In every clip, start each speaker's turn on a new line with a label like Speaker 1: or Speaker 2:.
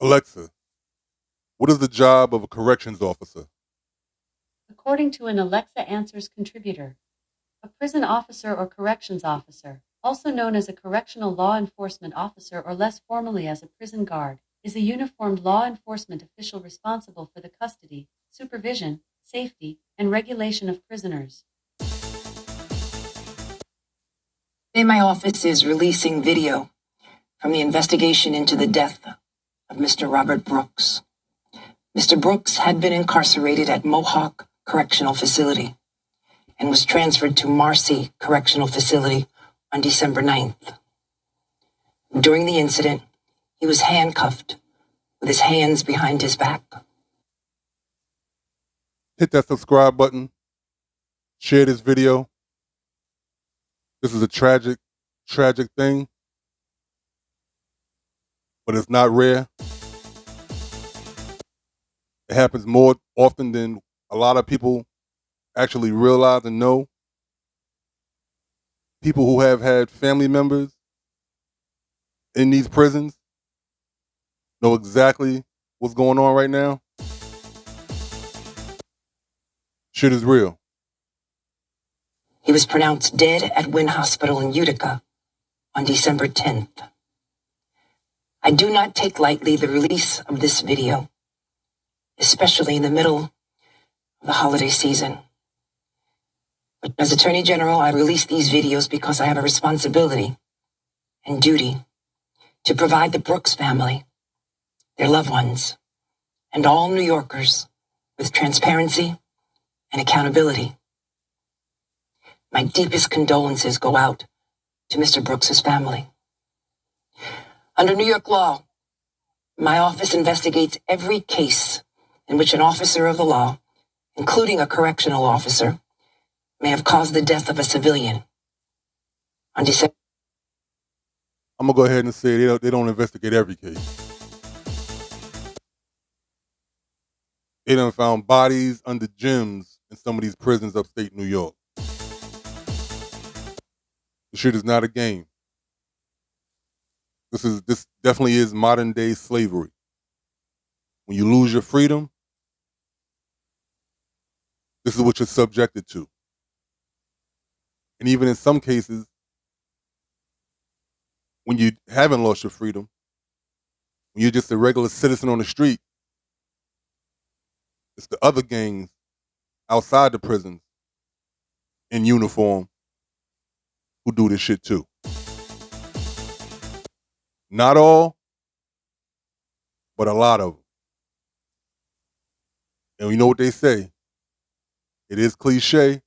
Speaker 1: Alexa, what is the job of a corrections officer?
Speaker 2: According to an Alexa Answers contributor, a prison officer or corrections officer, also known as a correctional law enforcement officer or less formally as a prison guard, is a uniformed law enforcement official responsible for the custody, supervision, safety, and regulation of prisoners.
Speaker 3: Today, my office is releasing video from the investigation into the death of Mr. Robert Brooks. Mr. Brooks had been incarcerated at Mohawk Correctional Facility and was transferred to Marcy Correctional Facility on December 9th. During the incident, he was handcuffed with his hands behind his back.
Speaker 1: Hit that subscribe button. Share this video. This is a tragic thing, but it's not rare. It happens more often than a lot of people actually realize and know. People who have had family members in these prisons know exactly what's going on right now. Shit is real.
Speaker 3: He was pronounced dead at Wynn Hospital in Utica on December 10th. I do not take lightly the release of this video, especially in the middle of the holiday season. But as Attorney General, I release these videos because I have a responsibility and duty to provide the Brooks family, their loved ones, and all New Yorkers with transparency and accountability. My deepest condolences go out to Mr. Brooks's family. Under New York law, my office investigates every case in which an officer of the law, including a correctional officer, may have caused the death of a civilian. On December,
Speaker 1: I'm going to go ahead and say they don't investigate every case. They done found bodies under gyms in some of these prisons upstate New York. The shit is not a game. This definitely is modern day slavery. When you lose your freedom, this is what you're subjected to. And even in some cases, when you haven't lost your freedom, when you're just a regular citizen on the street, it's the other gangs outside the prisons in uniform who do this shit too. Not all, but a lot of them. And you know what they say? It is cliche,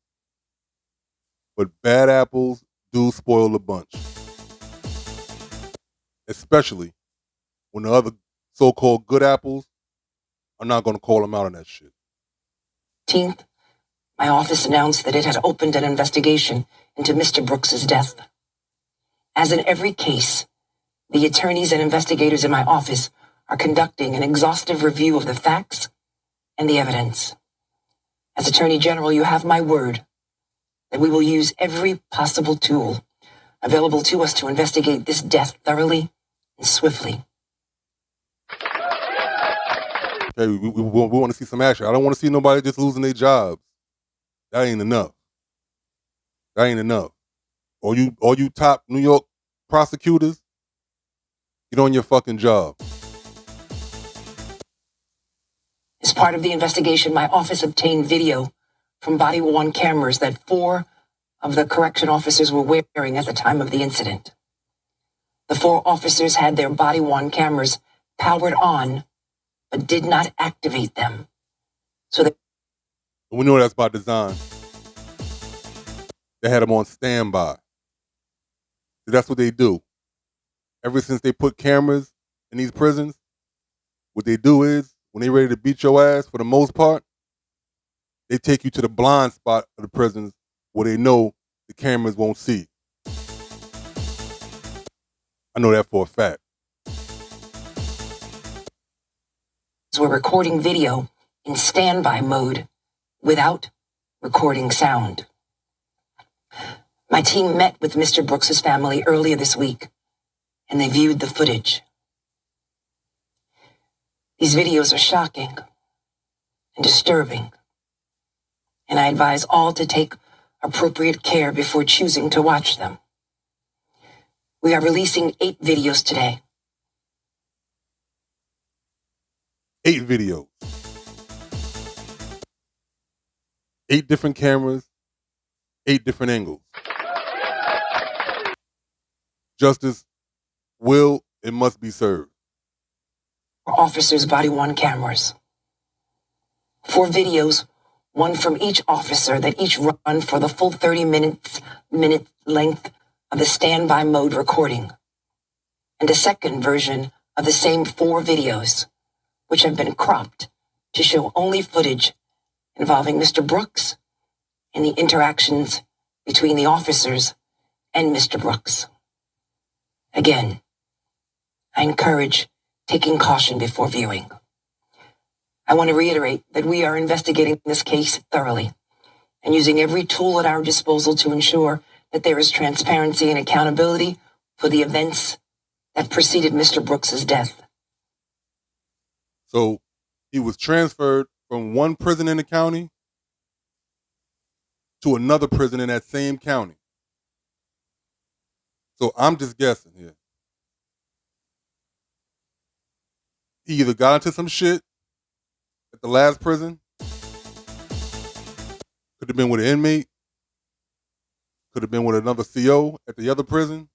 Speaker 1: but bad apples do spoil the bunch. Especially when the other so-called good apples are not going to call them out on that shit.
Speaker 3: 18th, my office announced that it had opened an investigation into Mr. Brooks's death. As in every case, the attorneys and investigators in my office are conducting an exhaustive review of the facts and the evidence. As Attorney General, you have my word that we will use every possible tool available to us to investigate this death thoroughly and swiftly.
Speaker 1: Okay, we want to see some action. I don't want to see nobody just losing their jobs. That ain't enough. That ain't enough. All you top New York prosecutors, get on your fucking job.
Speaker 3: As part of the investigation, my office obtained video from body-worn cameras that 4 of the correction officers were wearing at the time of the incident. The 4 officers had their body-worn cameras powered on, but did not activate them. So
Speaker 1: we know that's by design. They had them on standby. That's what they do. Ever since they put cameras in these prisons, what they do is, when they ready to beat your ass, for the most part, they take you to the blind spot of the prisons where they know the cameras won't see. I know that for a fact.
Speaker 3: We're recording video in standby mode without recording sound. My team met with Mr. Brooks's family earlier this week, and they viewed the footage. These videos are shocking and disturbing, and I advise all to take appropriate care before choosing to watch them. We are releasing 8 videos today.
Speaker 1: 8 videos. 8 different cameras, 8 different angles. Justice will and must be served.
Speaker 3: For officers' body-worn cameras. 4 videos, one from each officer that each run for the full 30 minute length of the standby mode recording. And a second version of the same 4 videos, which have been cropped to show only footage involving Mr. Brooks and the interactions between the officers and Mr. Brooks. Again, I encourage taking caution before viewing. I want to reiterate that we are investigating this case thoroughly and using every tool at our disposal to ensure that there is transparency and accountability for the events that preceded Mr. Brooks's death.
Speaker 1: So he was transferred from one prison in the county to another prison in that same county. So I'm just guessing here. He either got into some shit at the last prison, could have been with an inmate, could have been with another CO at the other prison.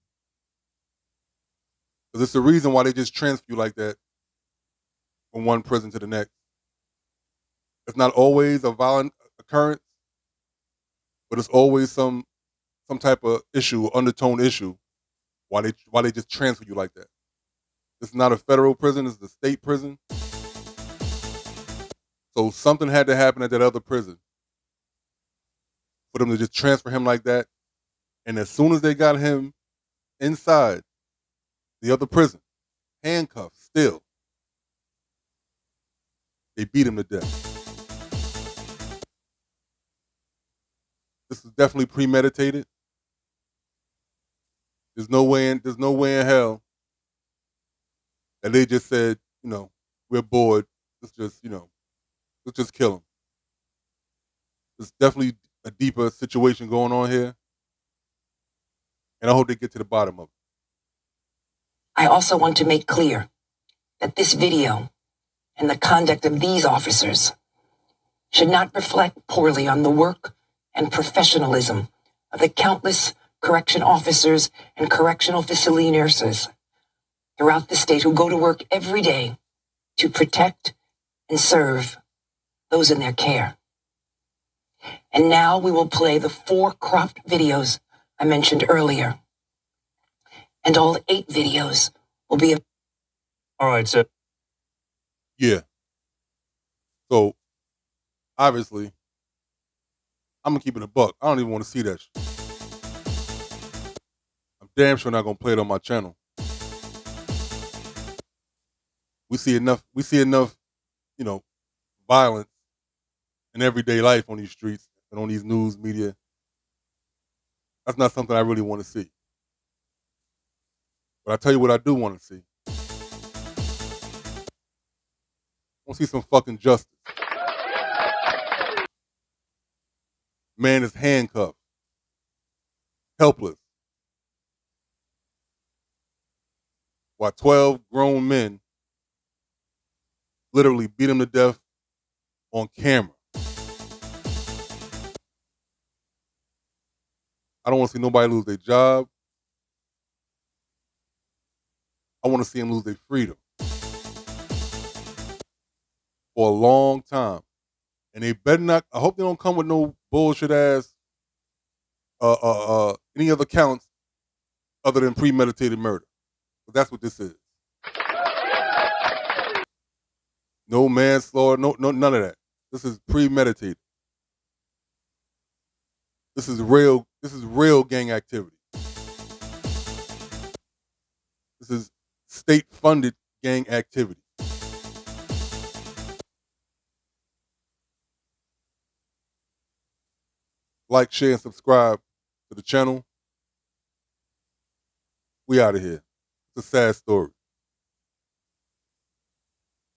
Speaker 1: Because it's the reason why they just transfer you like that from one prison to the next. It's not always a violent occurrence, but it's always some type of issue, undertone issue, why they just transfer you like that. It's not a federal prison, it's the state prison. So something had to happen at that other prison for them to just transfer him like that. And as soon as they got him inside the other prison, handcuffed still, they beat him to death. This is definitely premeditated. There's no way in hell that they just said, we're bored. Let's just kill him. There's definitely a deeper situation going on here. And I hope they get to the bottom of it.
Speaker 3: I also want to make clear that this video and the conduct of these officers should not reflect poorly on the work and professionalism of the countless correction officers and correctional facility nurses throughout the state who go to work every day to protect and serve those in their care. And now we will play the 4 cropped videos I mentioned earlier. And all 8 videos will be...
Speaker 4: All right, so...
Speaker 1: Yeah. So, obviously, I'm going to keep it a buck. I don't even want to see that shit. I'm damn sure not going to play it on my channel. We see enough, violence in everyday life on these streets and on these news media. That's not something I really want to see. But I tell you what I do want to see. I want to see some fucking justice. Man is handcuffed, helpless, while 12 grown men literally beat him to death on camera. I don't want to see nobody lose their job. I want to see them lose their freedom for a long time. And they better not, I hope they don't come with no bullshit ass any other counts other than premeditated murder. But that's what this is. No manslaughter, no none of that. This is premeditated. This is real gang activity. This is state-funded gang activity. Like, share, and subscribe to the channel. We out of here. It's a sad story.